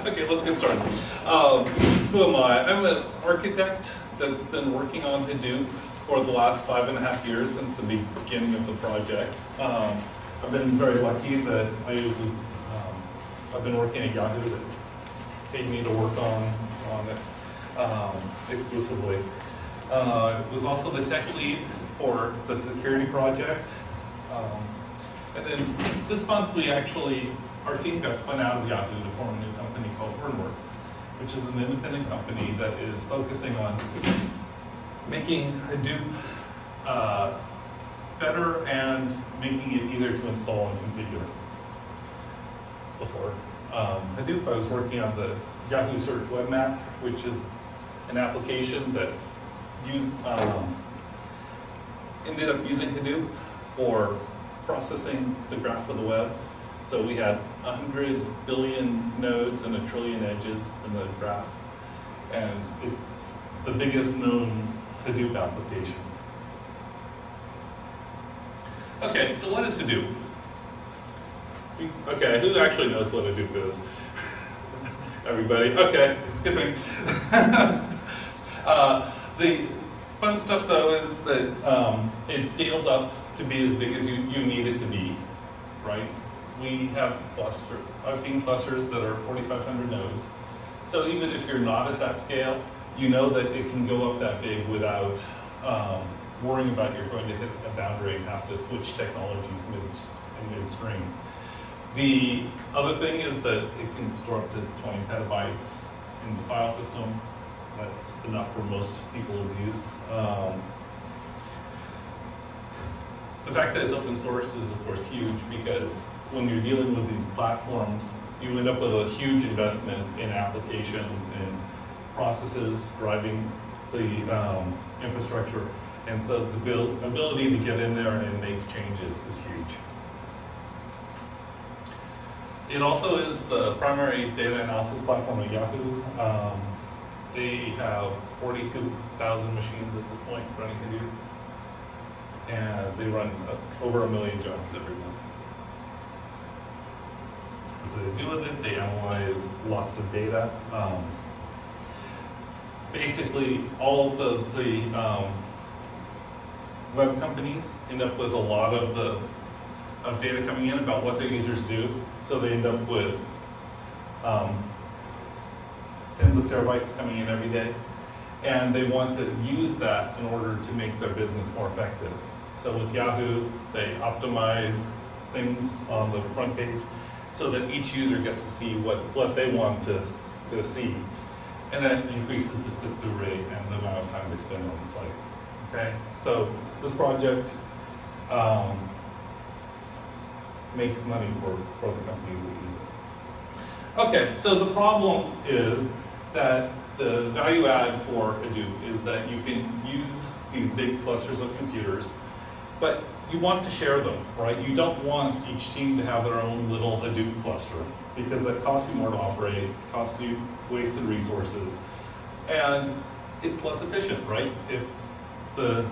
Okay, let's get started. Who am I? I'm an architect that's been working on Hadoop for the last 5.5 years since the beginning of the project. I've been very lucky that I've been working at Yahoo that paid me to work on it exclusively. Was also the tech lead for the security project. And then this month our team got spun out of Yahoo to form a new company called HortonWorks, which is an independent company that is focusing on making Hadoop better and making it easier to install and configure. Before Hadoop, I was working on the Yahoo Search Web Map, which is an application that ended up using Hadoop for processing the graph of the web. So we had 100 billion nodes and 1 trillion edges in the graph. And it's the biggest known Hadoop application. Okay, so what is Hadoop? Okay, who actually knows what Hadoop is? Everybody? Okay, skipping. The fun stuff though is that it scales up to be as big as you need it to be, right? We have clusters. I've seen clusters that are 4,500 nodes. So even if you're not at that scale, you know that it can go up that big without worrying about you're going to hit a boundary and have to switch technologies midstream. The other thing is that it can store up to 20 petabytes in the file system. That's enough for most people's use. The fact that it's open source is of course huge because when you're dealing with these platforms, you end up with a huge investment in applications and processes driving the infrastructure. And so the ability to get in there and make changes is huge. It also is the primary data analysis platform at Yahoo. They have 42,000 machines at this point running Hadoop. And they run over 1 million jobs every month. What do they do with it? They analyze lots of data. Basically, all of the web companies end up with a lot of data coming in about what their users do. So they end up with tens of terabytes coming in every day. And they want to use that in order to make their business more effective. So with Yahoo, they optimize things on the front page so that each user gets to see what they want to see. And that increases the click-through rate and the amount of time they spend on the site. Okay? So this project makes money for the companies that use it. Okay, so the problem is that the value add for Hadoop is that you can use these big clusters of computers, but you want to share them, right? You don't want each team to have their own little Hadoop cluster because that costs you more to operate, costs you wasted resources, and it's less efficient, right? If the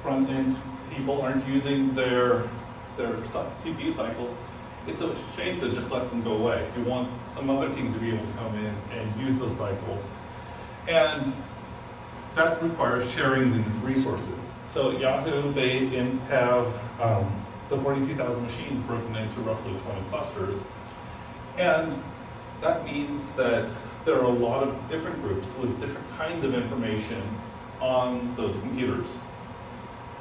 front end people aren't using their CPU cycles, it's a shame to just let them go away. You want some other team to be able to come in and use those cycles. And that requires sharing these resources. So at Yahoo, they have the 42,000 machines broken into roughly 20 clusters. And that means that there are a lot of different groups with different kinds of information on those computers.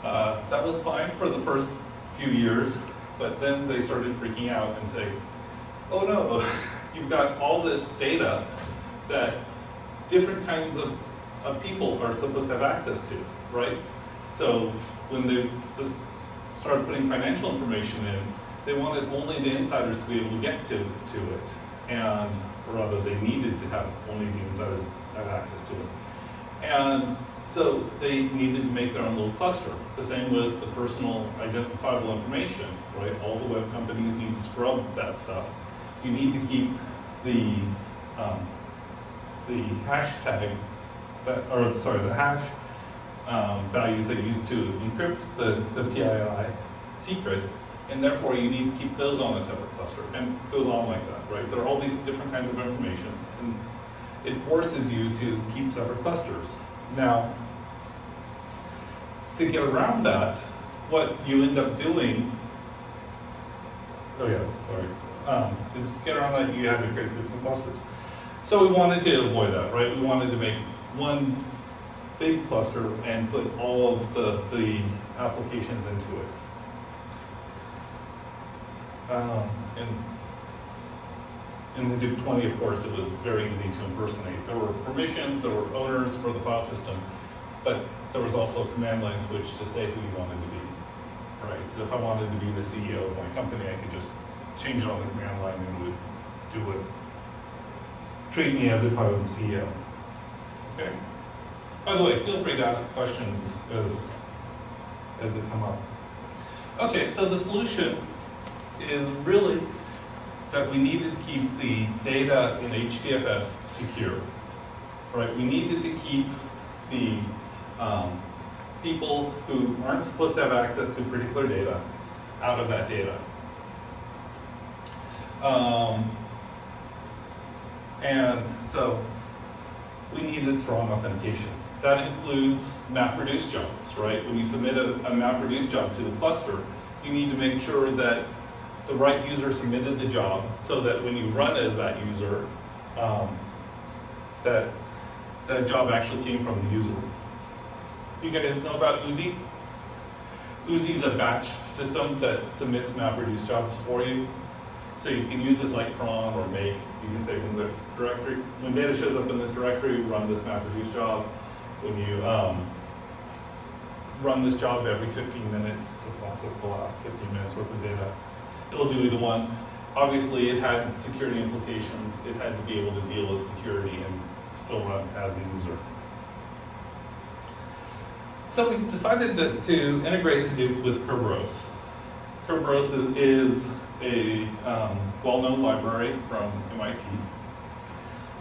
That was fine for the first few years, but then they started freaking out and saying, oh no, you've got all this data that different kinds of people are supposed to have access to, right? So when they just started putting financial information in, they wanted only the insiders to be able to get to it. And, or rather, they needed to have only the insiders have access to it. And so they needed to make their own little cluster. The same with the personal identifiable information, right? All the web companies need to scrub that stuff. You need to keep the hashtag, the hash values that you use to encrypt the PII secret, and therefore you need to keep those on a separate cluster, and it goes on like that, right? There are all these different kinds of information, and it forces you to keep separate clusters. Now, to get around that, what you end up doing, to get around that, you have to create different clusters. So we wanted to avoid that, right? We wanted to make one big cluster and put all of the applications into it. In Hadoop 20, of course, it was very easy to impersonate. There were permissions, there were owners for the file system, but there was also a command line switch to say who you wanted to be, right? So if I wanted to be the CEO of my company, I could just change it on the command line and it would do it, treat me as if I was the CEO, okay? By the way, feel free to ask questions as they come up. Okay, so the solution is really that we needed to keep the data in HDFS secure, right? We needed to keep the people who aren't supposed to have access to particular data out of that data. And so we needed strong authentication. That includes MapReduce jobs, right? When you submit a MapReduce job to the cluster, you need to make sure that the right user submitted the job so that when you run as that user, that job actually came from the user. You guys know about Uzi? Uzi is a batch system that submits MapReduce jobs for you. So you can use it like cron or make. You can say when the directory, when data shows up in this directory, run this MapReduce job. When you run this job every 15 minutes to process the last 15 minutes worth of data, it'll do either one. Obviously, it had security implications. It had to be able to deal with security and still run as the user. So we decided to integrate Hadoop with Kerberos. Kerberos is a well-known library from MIT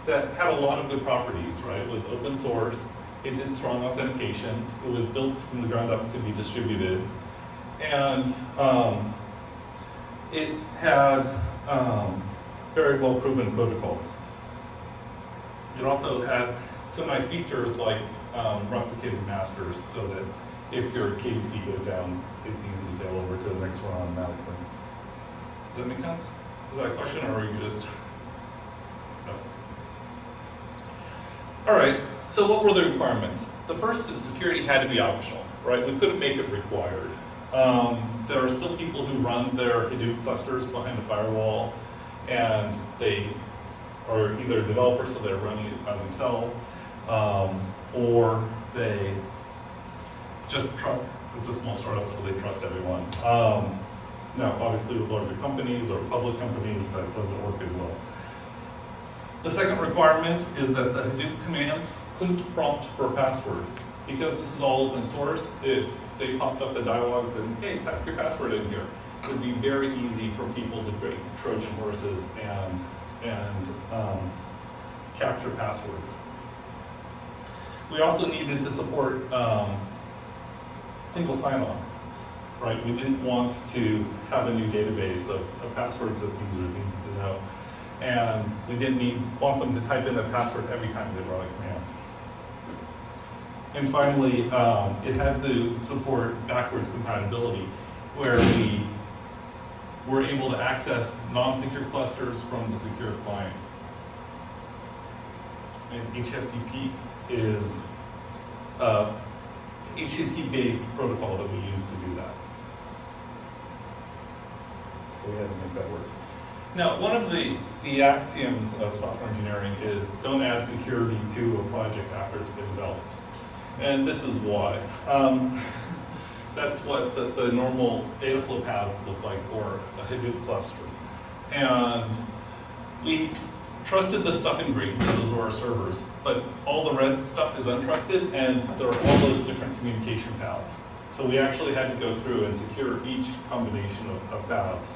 that had a lot of good properties, right? It was open source. It did strong authentication. It was built from the ground up to be distributed. And it had very well-proven protocols. It also had some nice features like replicated masters, so that if your KBC goes down, it's easy to fail over to the next one automatically. Does that make sense? Is that a question, or are you just... No. All right, so what were the requirements? The first is security had to be optional, right? We couldn't make it required. There are still people who run their Hadoop clusters behind a firewall, and they are either developers, so they're running it by themselves, or they just trust, it's a small startup, so they trust everyone. Now, obviously with larger companies or public companies, that doesn't work as well. The second requirement is that the Hadoop commands couldn't prompt for a password. Because this is all open source, if they popped up the dialogues and, hey, type your password in here, it would be very easy for people to create Trojan horses and capture passwords. We also needed to support single sign-on, right? We didn't want to have a new database of passwords that users needed to know. And we didn't want them to type in a password every time they run a command. And finally, it had to support backwards compatibility, where we were able to access non-secure clusters from the secure client. And HFTP is a HTTP-based protocol that we use to do that. So we had to make that work. Now, one of the axioms of software engineering is don't add security to a project after it's been developed. And this is why. That's what the normal data flow paths look like for a Hadoop cluster. And we trusted the stuff in green, those were our servers, but all the red stuff is untrusted, and there are all those different communication paths. So we actually had to go through and secure each combination of paths.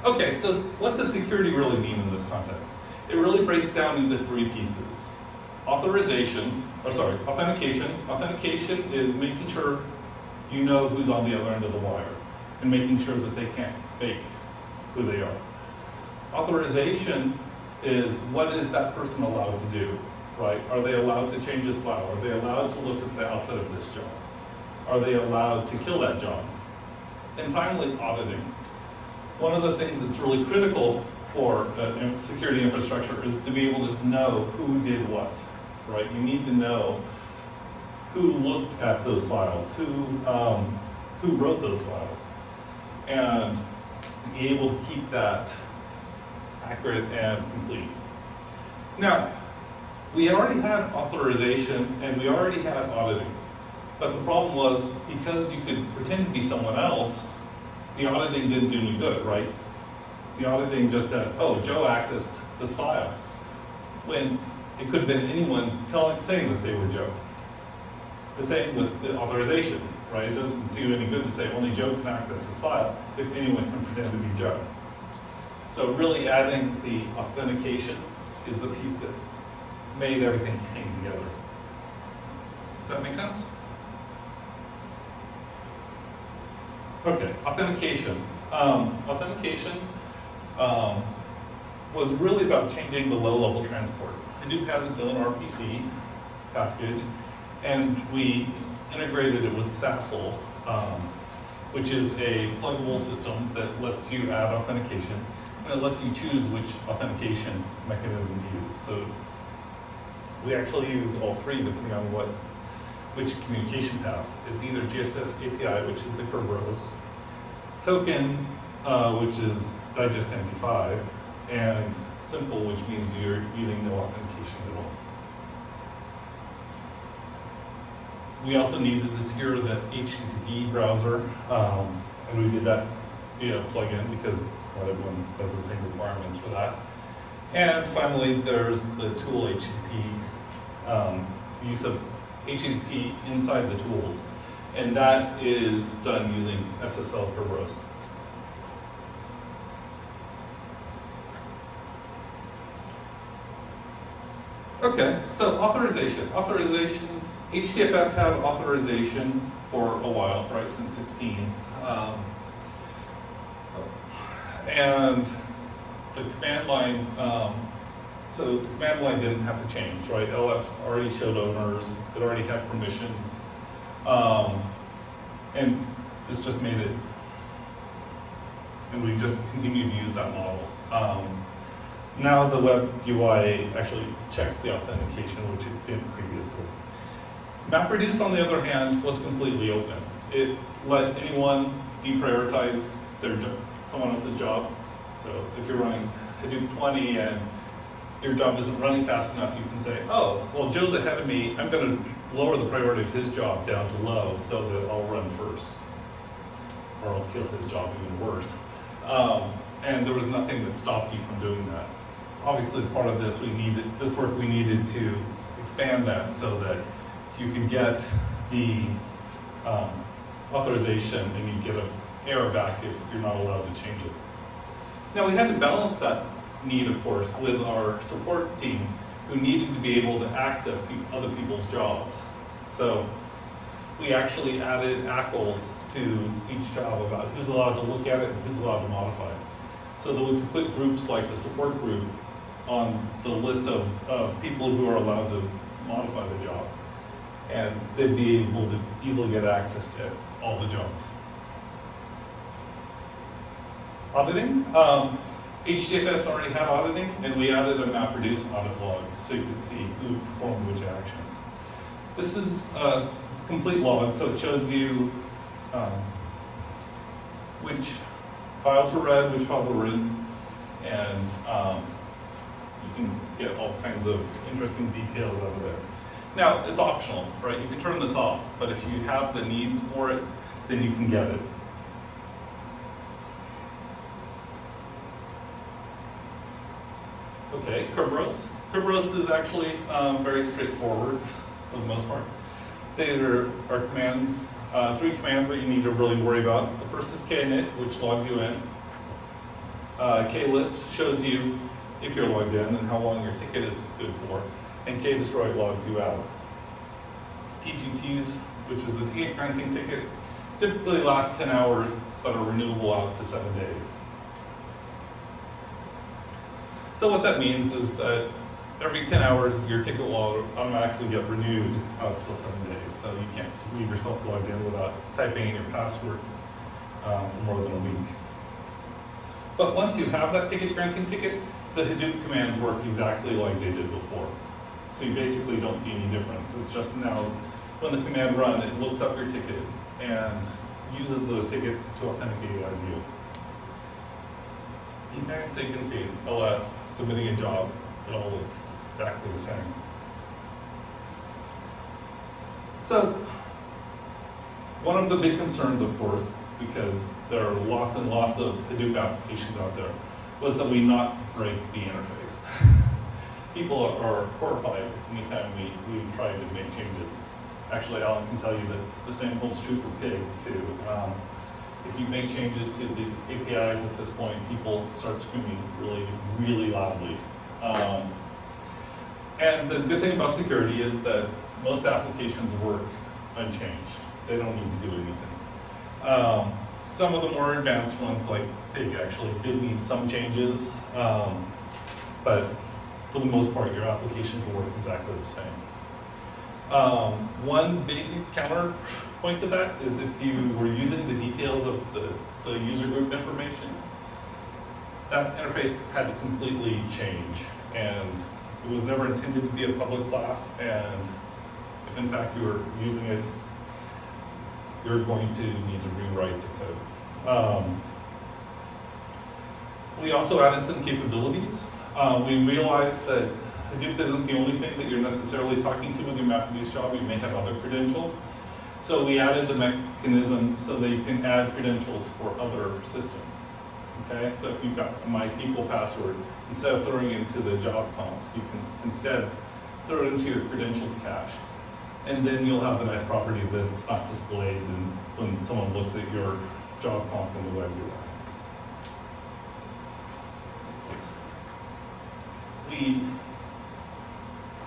Okay, so what does security really mean in this context? It really breaks down into three pieces. authentication. Authentication is making sure you know who's on the other end of the wire and making sure that they can't fake who they are. Authorization is what is that person allowed to do, right? Are they allowed to change his file? Are they allowed to look at the output of this job? Are they allowed to kill that job? And finally, auditing. One of the things that's really critical for security infrastructure is to be able to know who did what, right? You need to know who looked at those files, who wrote those files, and be able to keep that accurate and complete. Now, we already had authorization and we already had auditing, but the problem was because you could pretend to be someone else, the auditing didn't do any good, right? The auditing just said, oh, Joe accessed this file, when it could have been anyone saying that they were Joe. The same with the authorization, right? It doesn't do any good to say only Joe can access this file if anyone can pretend to be Joe. So really adding the authentication is the piece that made everything hang together. Does that make sense? Okay, authentication. Authentication was really about changing the low-level transport. Hadoop has its own RPC package, and we integrated it with SASL, which is a pluggable system that lets you add authentication, and it lets you choose which authentication mechanism to use. So we actually use all three depending on which communication path. It's either GSS API, which is the Kerberos, token, which is digest MD5, and simple, which means you're using no authentication at all. We also needed to secure the HTTP browser, and we did that via plugin because not everyone has the same requirements for that. And finally, there's the tool HTTP, use of HTTP inside the tools, and that is done using SSL Kerberos. Okay, so authorization. HDFS had authorization for a while, right, since 16. And the command line, so the command line didn't have to change, right? LS already showed owners, it already had permissions, and this just made it, and we just continued to use that model. Now the web UI actually checks the authentication, which it didn't previously. MapReduce, on the other hand, was completely open. It let anyone deprioritize someone else's job. So if you're running Hadoop 20 and your job isn't running fast enough, you can say, oh, well, Joe's ahead of me. I'm going to lower the priority of his job down to low so that I'll run first. Or I'll kill his job even worse. And there was nothing that stopped you from doing that. Obviously, as part of this, we needed to expand that so that you can get the authorization and you get an error back if you're not allowed to change it. Now, we had to balance that need, of course, with our support team who needed to be able to access other people's jobs. So we actually added ACLs to each job about who's allowed to look at it and who's allowed to modify it. So that we could put groups like the support group on the list of people who are allowed to modify the job. And they'd be able to easily get access to all the jobs. Auditing. HDFS already had auditing, and we added a MapReduce audit log so you could see who performed which actions. This is a complete log, so it shows you which files were read, which files were written, and you can get all kinds of interesting details out of there. Now, it's optional, right? You can turn this off, but if you have the need for it, then you can get it. Okay, Kerberos. Kerberos is actually very straightforward for the most part. There are commands, 3 commands that you need to really worry about. The first is kinit, which logs you in. Klist shows you if you're logged in and how long your ticket is good for. and K-destroy logs you out. TGTs, which is the ticket granting tickets, typically last 10 hours, but are renewable out to 7 days. So what that means is that every 10 hours, your ticket will automatically get renewed out till 7 days. So you can't leave yourself logged in without typing in your password for more than a week. But once you have that ticket granting ticket, the Hadoop commands work exactly like they did before. So you basically don't see any difference. It's just now, when the command run, it looks up your ticket and uses those tickets to authenticate as you. Okay, so you can see LS submitting a job, it all looks exactly the same. So, one of the big concerns, of course, because there are lots and lots of Hadoop applications out there, was that we not break the interface. People are horrified anytime we try to make changes. Actually, Alan can tell you that the same holds true for Pig, too. If you make changes to the APIs at this point, people start screaming really, really loudly. And the good thing about security is that most applications work unchanged. They don't need to do anything. Some of the more advanced ones, like Pig, actually did need some changes, but for the most part, your applications will work exactly the same. One big counterpoint to that is if you were using the details of the user group information, that interface had to completely change, and it was never intended to be a public class, and if in fact you were using it, you're going to need to rewrite the code. We also added some capabilities. We realized that Hadoop isn't the only thing that you're necessarily talking to with your MapReduce job. You may have other credentials. So we added the mechanism so that you can add credentials for other systems. Okay, so if you've got a MySQL password, instead of throwing it into the job conf, you can instead throw it into your credentials cache. And then you'll have the nice property that it's not displayed when someone looks at your job conf in the web UI.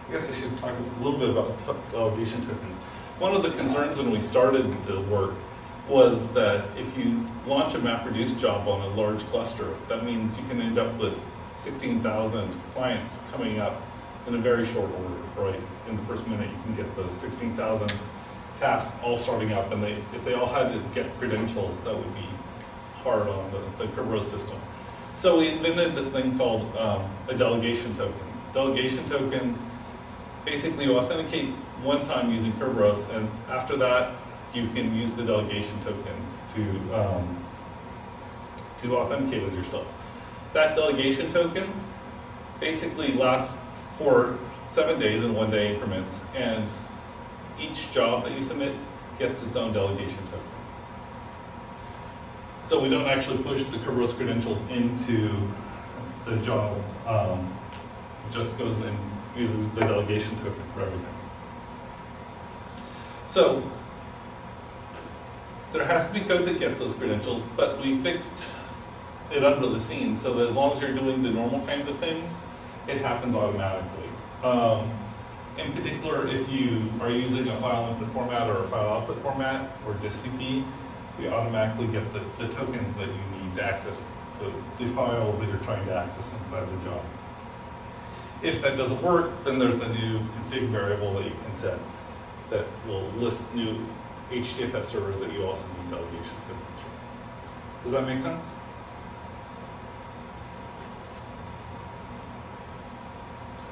I guess I should talk a little bit about delegation tokens. One of the concerns when we started the work was that if you launch a MapReduce job on a large cluster, that means you can end up with 16,000 clients coming up in a very short order, right? In the first minute, you can get those 16,000 tasks all starting up, and if they all had to get credentials, that would be hard on the Kerberos system. So we invented this thing called a delegation token. Delegation tokens basically you authenticate one time using Kerberos, and after that, you can use the delegation token to authenticate as yourself. That delegation token basically lasts for 7 days in 1 day increments, and each job that you submit gets its own delegation token. So we don't actually push the Kerberos credentials into the job. It just goes and uses the delegation token for everything. So there has to be code that gets those credentials, but we fixed it under the scenes so that as long as you're doing the normal kinds of things, it happens automatically. In particular, if you are using a file input format or a file output format or just CP, we automatically get the tokens that you need to access the files that you're trying to access inside the job. If that doesn't work, then there's a new config variable that you can set that will list new HDFS servers that you also need delegation tokens for. Does that make sense?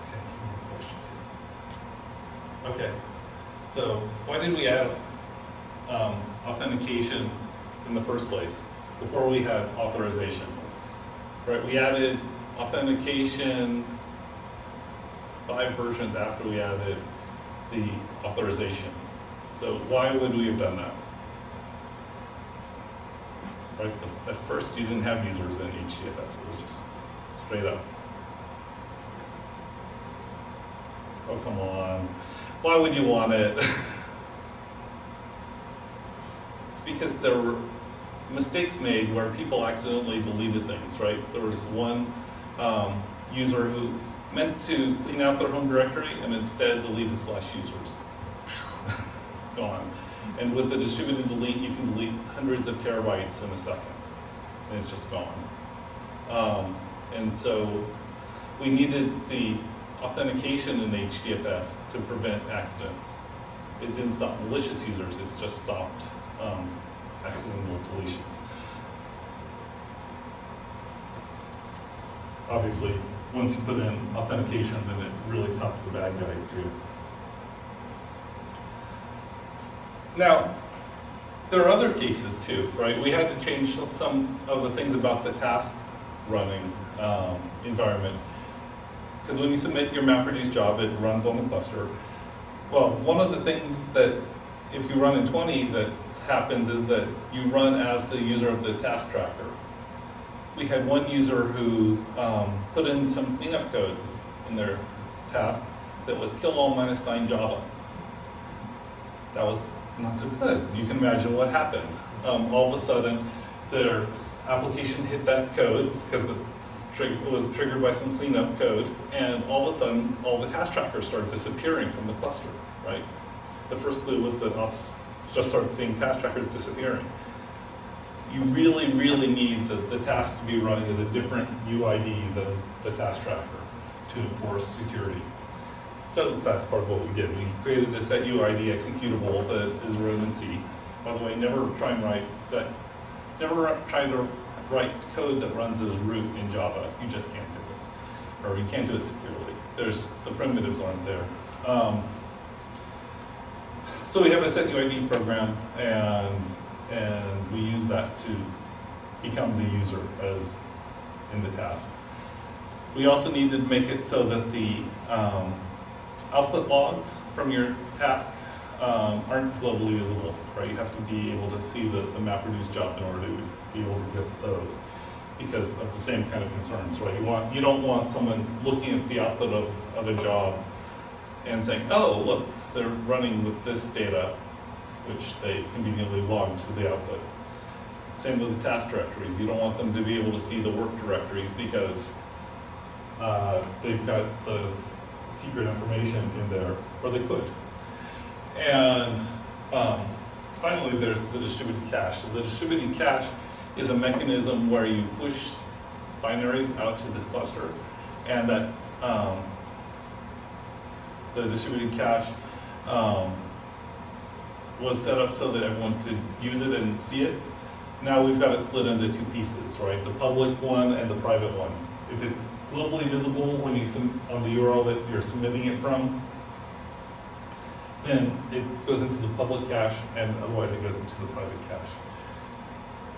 Okay, any more questions here? Okay, so why did we add authentication in the first place before we had authorization? Right, we added authentication 5 versions after we added the authorization. So why would we have done that? Right, at first you didn't have users in HDFS, it was just straight up. Oh, come on. Why would you want it? It's because there were mistakes made where people accidentally deleted things, right? There was one user who meant to clean out their home directory and instead deleted /users. Gone. And with the distributed delete, you can delete hundreds of terabytes in a second, and it's just gone. And so we needed the authentication in HDFS to prevent accidents. It didn't stop malicious users, it just stopped accidental deletions. Obviously, once you put in authentication, then it really stops the bad guys too. Now, there are other cases too, right? We had to change some of the things about the task running environment. Because when you submit your MapReduce job, it runs on the cluster. Well, one of the things that, if you run in 20, that happens is that you run as the user of the task tracker. We had one user who put in some cleanup code in their task that was kill all -9 Java. That was not so good. You can imagine what happened. All of a sudden, their application hit that code because it was triggered by some cleanup code, and all of a sudden, all the task trackers started disappearing from the cluster, right? The first clue was that ops just started seeing task trackers disappearing. You really, really need the task to be running as a different UID than the task tracker to enforce security. So that's part of what we did. We created a set UID executable that is written in C. By the way, never try and try to write code that runs as root in Java. You just can't do it. Or you can't do it securely. The primitives aren't there. So we have a set UID program, and we use that to become the user as in the task. We also needed to make it so that the output logs from your task aren't globally visible, right? You have to be able to see the MapReduce job in order to be able to get those, because of the same kind of concerns, right? You don't want someone looking at the output of a job and saying, oh, look, they're running with this data, which they conveniently log to the output. Same with the task directories. You don't want them to be able to see the work directories because they've got the secret information in there, or they could. And finally, there's the distributed cache. So the distributed cache is a mechanism where you push binaries out to the cluster, and that the distributed cache was set up so that everyone could use it and see it. Now we've got it split into two pieces, right? The public one and the private one. If it's globally visible when you on the URL that you're submitting it from, then it goes into the public cache, and otherwise it goes into the private cache.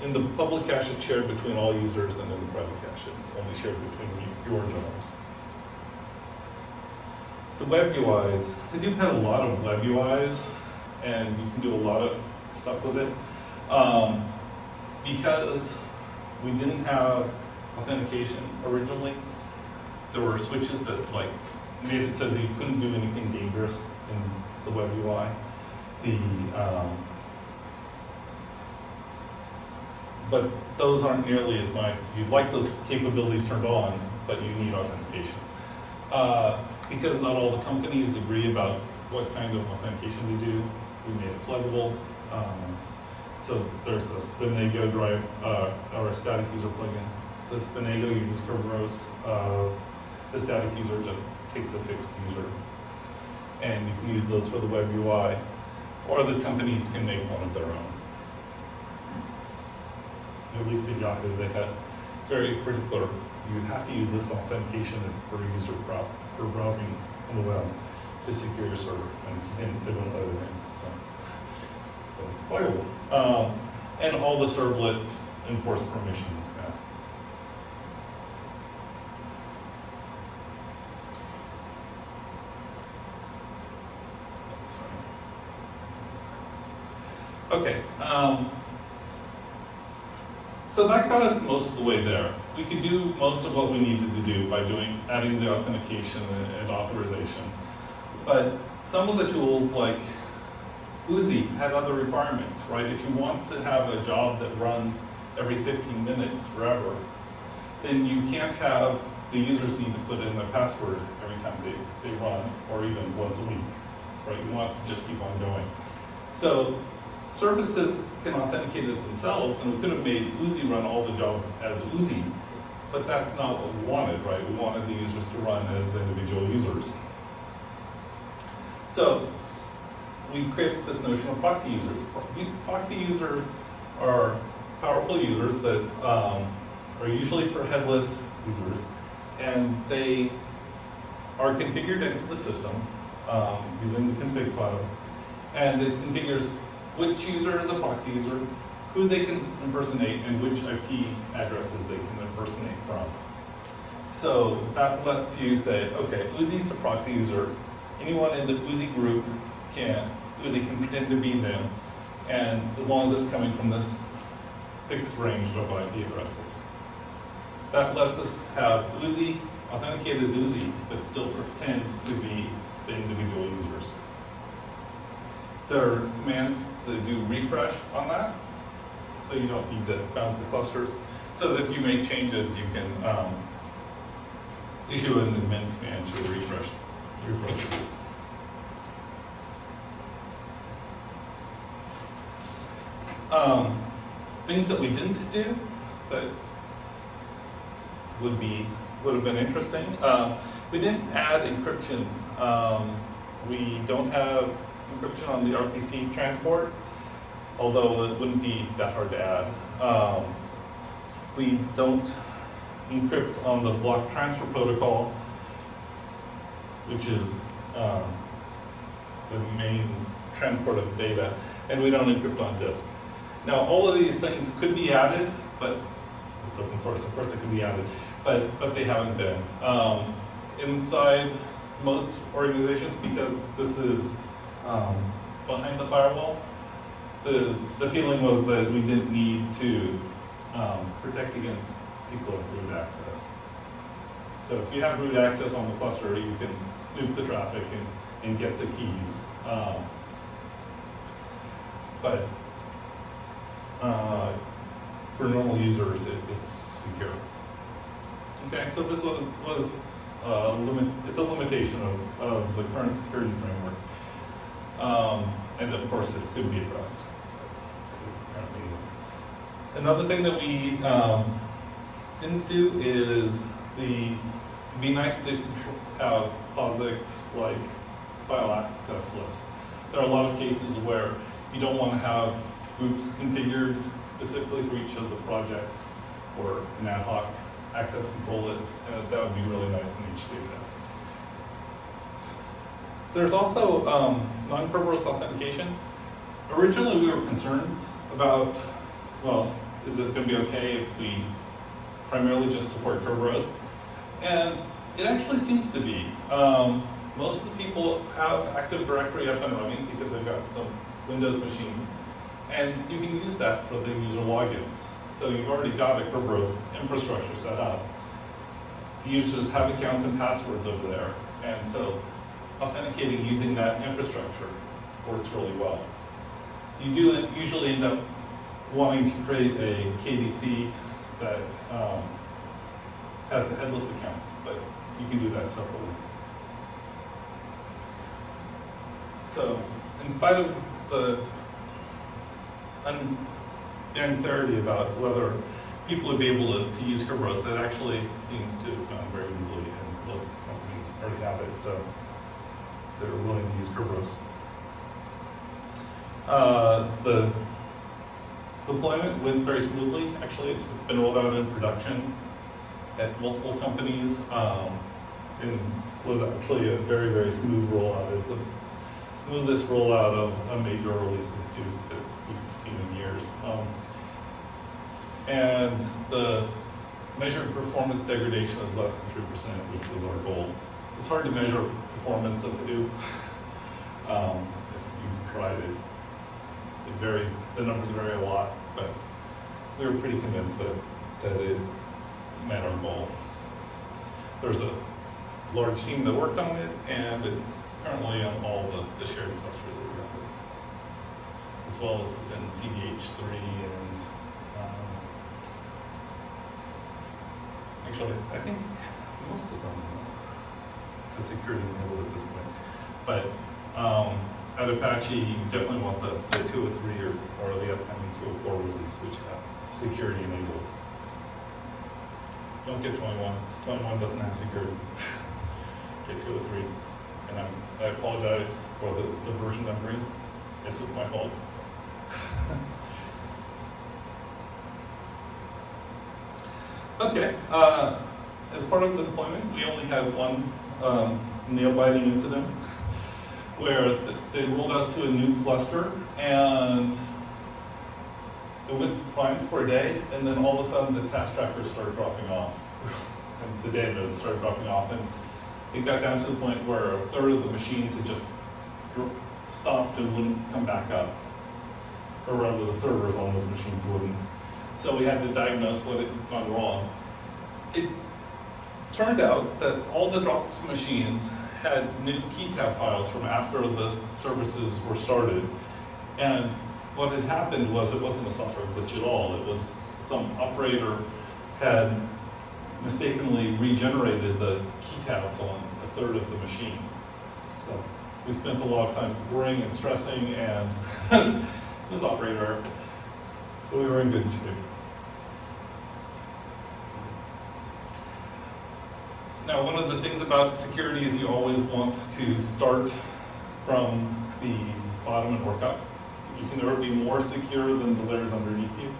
In the public cache, it's shared between all users, and in the private cache, it's only shared between your jobs. The web UIs, Hadoop has a lot of web UIs, and you can do a lot of stuff with it. Because we didn't have authentication originally, there were switches that made it so that you couldn't do anything dangerous in the web UI. But those aren't nearly as nice. You'd like those capabilities turned on, but you need authentication. Because not all the companies agree about what kind of authentication they do, we made it pluggable. So there's a Spinego drive, or a static user plugin. The Spinego uses Kerberos. The static user just takes a fixed user. And you can use those for the web UI, or the companies can make one of their own. At least at Yahoo, they had very particular, you have to use this authentication for user for browsing on the web to secure your server. And if you didn't, they wouldn't let it in. So it's playable. And all the servlets enforce permissions now. Okay, so that got us most of the way there. We could do most of what we needed to do by adding the authentication and authorization. But some of the tools like Uzi had other requirements, right? If you want to have a job that runs every 15 minutes forever, then you can't have the users need to put in their password every time they run, or even once a week, right? You want to just keep on going. So services can authenticate as themselves, and we could have made Oozie run all the jobs as Oozie, but that's not what we wanted, right? We wanted the users to run as the individual users. So we created this notion of proxy users. Proxy users are powerful users that are usually for headless users, and they are configured into the system using the config files, and it configures which user is a proxy user, who they can impersonate, and which IP addresses they can impersonate from. So that lets you say, okay, Oozie's a proxy user. Anyone in the Oozie group Oozie can pretend to be them, and as long as it's coming from this fixed range of IP addresses. That lets us have Oozie authenticate as Oozie, but still pretend to be the individual users. There are commands to do refresh on that, so you don't need to bounce the clusters. So that if you make changes, you can issue an amend command to refresh it. Things that we didn't do, but would have been interesting. We didn't add encryption. We don't have encryption on the RPC transport, although it wouldn't be that hard to add. We don't encrypt on the block transfer protocol, which is the main transport of data, and we don't encrypt on disk. Now, all of these things could be added, but it's open source, of course they could be added, but they haven't been. Inside most organizations, because this is behind the firewall, the feeling was that we didn't need to protect against people with root access. So if you have root access on the cluster, you can snoop the traffic and get the keys. But for normal users, it's secure. Okay, so this was it's a limitation of the current security framework. And of course, it could be addressed. Another thing that we didn't do is it'd be nice to have POSIX like file access lists. There are a lot of cases where you don't want to have groups configured specifically for each of the projects or an ad hoc access control list. That would be really nice in HDFS. There's also non-Kerberos authentication. Originally, we were concerned about, well, is it going to be okay if we primarily just support Kerberos? And it actually seems to be. Most of the people have Active Directory up and running because they've got some Windows machines. And you can use that for the user logins. So you've already got a Kerberos infrastructure set up. The users have accounts and passwords over there. And so authenticating using that infrastructure works really well. You do usually end up wanting to create a KDC that has the headless accounts, but you can do that separately. So, in spite of the unclarity about whether people would be able to use Kerberos, that actually seems to have gone very easily, and most companies already have it, so they're willing to use Kerberos. The deployment went very smoothly. Actually, it's been rolled out in production at multiple companies, and was actually a very, very smooth rollout. It's the smoothest rollout of a major release of Hadoop that we've seen in years. And the measured performance degradation is less than 3%, which was our goal. It's hard to measure performance of Hadoop. If you've tried it, it varies, the numbers vary a lot, but we were pretty convinced that it met our goal. There's a large team that worked on it, and it's currently on all the shared clusters that we have, as well as it's in CDH3 and actually, I think most of them the security enabled at this point. But at Apache, you definitely want the 203 or the upcoming 204 release, which have security enabled. Don't get 21. 21 doesn't have security. Get 203. And I apologize for the version numbering. Yes, it's my fault. Okay. As part of the deployment, we only had one nail-biting incident where they rolled out to a new cluster and it went fine for a day, and then all of a sudden the task trackers started dropping off. And the data nodes started dropping off, and it got down to the point where a third of the machines had just stopped and wouldn't come back up. Or rather, the servers on those machines wouldn't. So we had to diagnose what had gone wrong. It turned out that all the dropped machines had new key tab files from after the services were started. And what had happened was it wasn't a software glitch at all. It was some operator had mistakenly regenerated the key tabs on a third of the machines. So we spent a lot of time worrying and stressing, and it was operator error. So we were in good shape. Now, one of the things about security is you always want to start from the bottom and work up. You can never be more secure than the layers underneath you.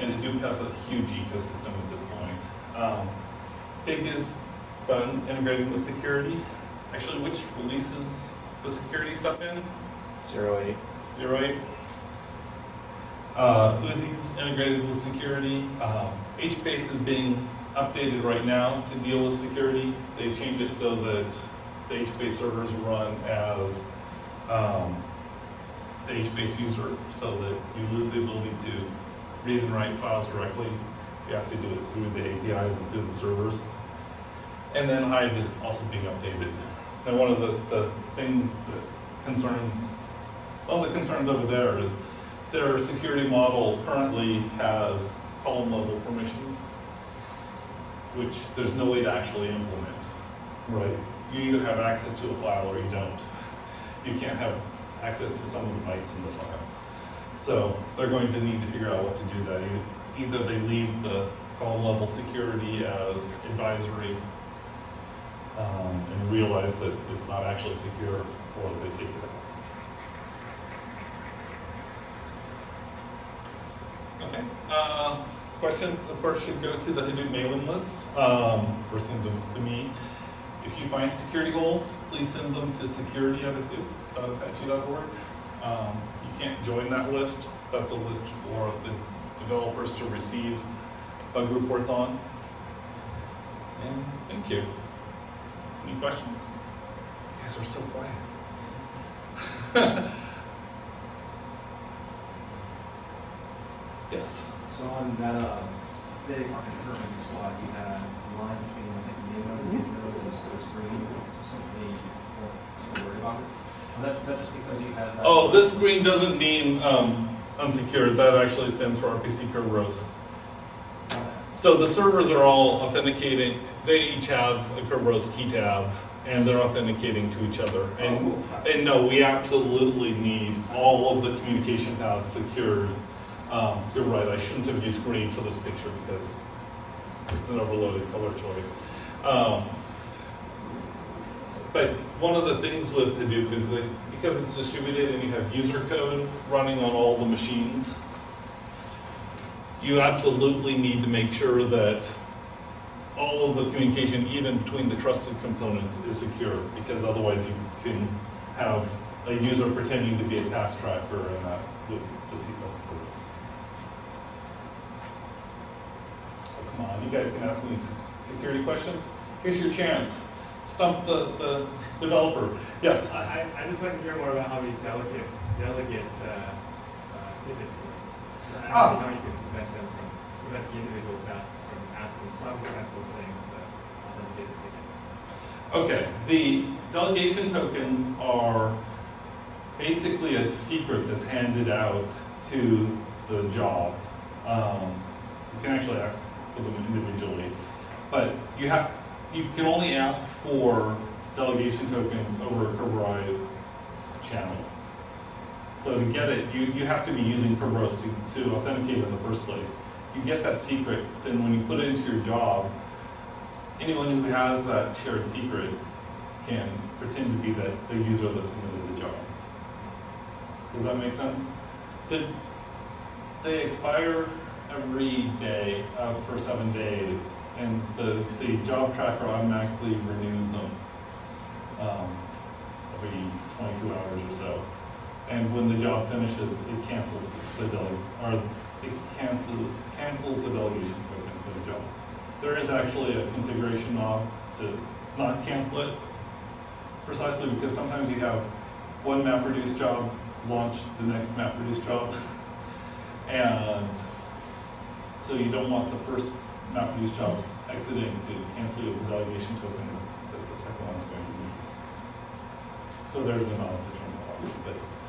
And Hadoop has a huge ecosystem at this point. Pig is done integrating with security. Actually, which releases the security stuff in? 08. 08. Uzi's integrated with security. HBase is being updated right now to deal with security. They changed it so that the HBase servers run as the HBase user, so that you lose the ability to read and write files directly. You have to do it through the APIs and through the servers. And then Hive is also being updated. Now, one of the things that concerns, well, the concerns over there is their security model currently has column level permissions, which there's no way to actually implement, right? You either have access to a file or you don't. You can't have access to some of the bytes in the file. So they're going to need to figure out what to do that. Either they leave the column level security as advisory and realize that it's not actually secure, or they take it out. Okay. Questions, of course, should go to the Hadoop mailing list, or send them to me. If you find security holes, please send them to security@hadoop.apache.org. You can't join that list. That's a list for the developers to receive bug reports on. And thank you. Any questions? You guys are so quiet. Yes? So on that big architecture slide, you had lines between, I think, main node and git nodes and this green. So something you're worried about it? That just because you had that? Oh, this green doesn't mean unsecured. That actually stands for RPC Kerberos. So the servers are all authenticating. They each have a Kerberos key tab, and they're authenticating to each other. And no, we absolutely need all of the communication paths secured. You're right, I shouldn't have used green for this picture because it's an overloaded color choice. But one of the things with Hadoop is that because it's distributed and you have user code running on all the machines, you absolutely need to make sure that all of the communication, even between the trusted components, is secure, because otherwise you can have a user pretending to be a task tracker, and that would defeat the purpose. Oh, come on, you guys can ask me security questions. Here's your chance. Stump the developer. Yes? I just like to hear more about how these delegate tickets work. I don't know how you can prevent the individual tasks from asking some technical things that authenticate the ticket. Okay, the delegation tokens are basically a secret that's handed out to the job. You can actually ask for them individually, but you you can only ask for delegation tokens over a Kerberos channel. So to get it, you have to be using Kerberos to authenticate in the first place. You get that secret, then when you put it into your job, anyone who has that shared secret can pretend to be the user that submitted the job. Does that make sense? They expire every day for 7 days, and the job tracker automatically renews them every 22 hours or so. And when the job finishes, it cancels the cancels the delegation token for the job. There is actually a configuration knob to not cancel it, precisely because sometimes you have one MapReduce job launch the next MapReduce job, and so you don't want the first MapReduce job exiting to cancel the delegation token that the second one's going to need. So there's a knob to turn that off,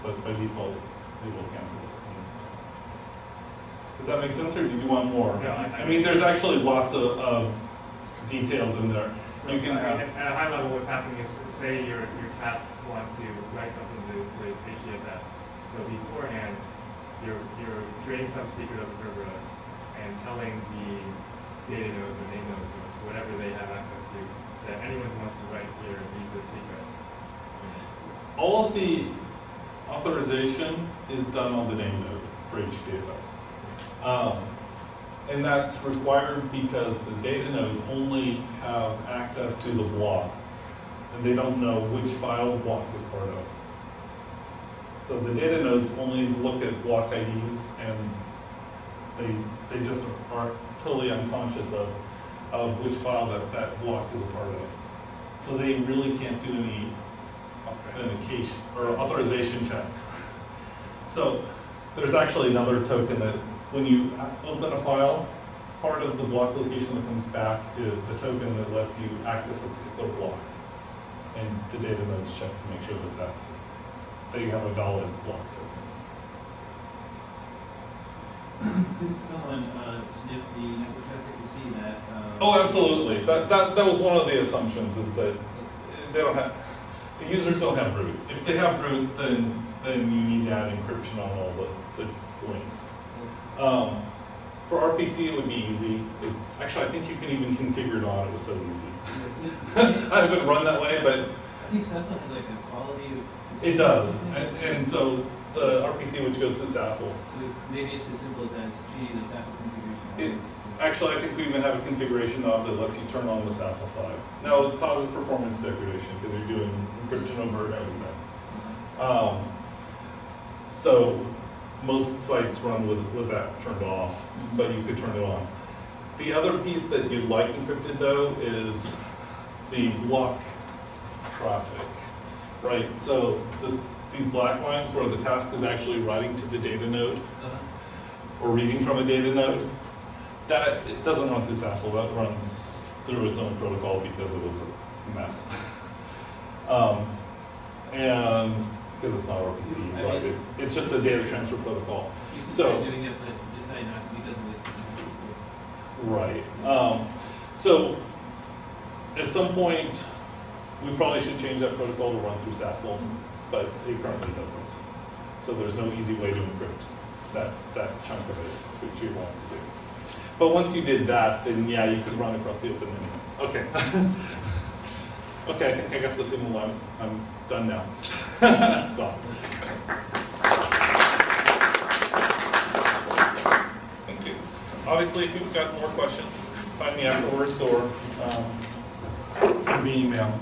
but by default, they will cancel it. Does that make sense, or do you want more? Yeah, I mean, there's actually lots of details in there. So You can have. at a high level, what's happening is, say your tasks want to write something to HDFS. So beforehand, you're creating some secret of Kerberos and telling the data nodes or name nodes or whatever they have access to that anyone who wants to write here needs a secret. All of the authorization is done on the name node for HDFS. And that's required because the data nodes only have access to the block, and they don't know which file the block is part of. So the data nodes only look at block IDs, and they just are totally unconscious of which file that block is a part of. So they really can't do any authentication or authorization checks. So there's actually another token that when you open a file, part of the block location that comes back is a token that lets you access a particular block. And the data nodes check to make sure that you have a valid block token. Could someone sniff the network traffic to see that? Oh, absolutely. That was one of the assumptions, is that they don't have, the users don't have root. If they have root, then you need to add encryption on all the links. For RPC, it would be easy. Actually, I think you can even configure it on. It was so easy. I haven't run that way, but I think SASL has like a quality of. it does. And so the RPC, which goes to SASL. So maybe it's as simple as treating the SASL configuration. Actually, I think we even have a configuration knob that lets you turn on the SASL flag. Now, it causes performance degradation because you're doing encryption over everything. So most sites run with that turned off, but you could turn it on. The other piece that you'd like encrypted, though, is the block traffic, right? So these black lines where the task is actually writing to the data node or reading from a data node, that it doesn't run through SASL, that runs through its own protocol because it was a mess. And because it's not RPC, right? It's just a data transfer protocol. You can So, start doing it, but decide not to because of it. right. So at some point, we probably should change that protocol to run through SASL, but it currently doesn't. So there's no easy way to encrypt that chunk of it, which you want to do. But once you did that, then yeah, you could run across the open menu. Okay. Okay, I think I got the signal. I'm done now. Gone. Thank you. Obviously, if you've got more questions, find me afterwards or send me an email.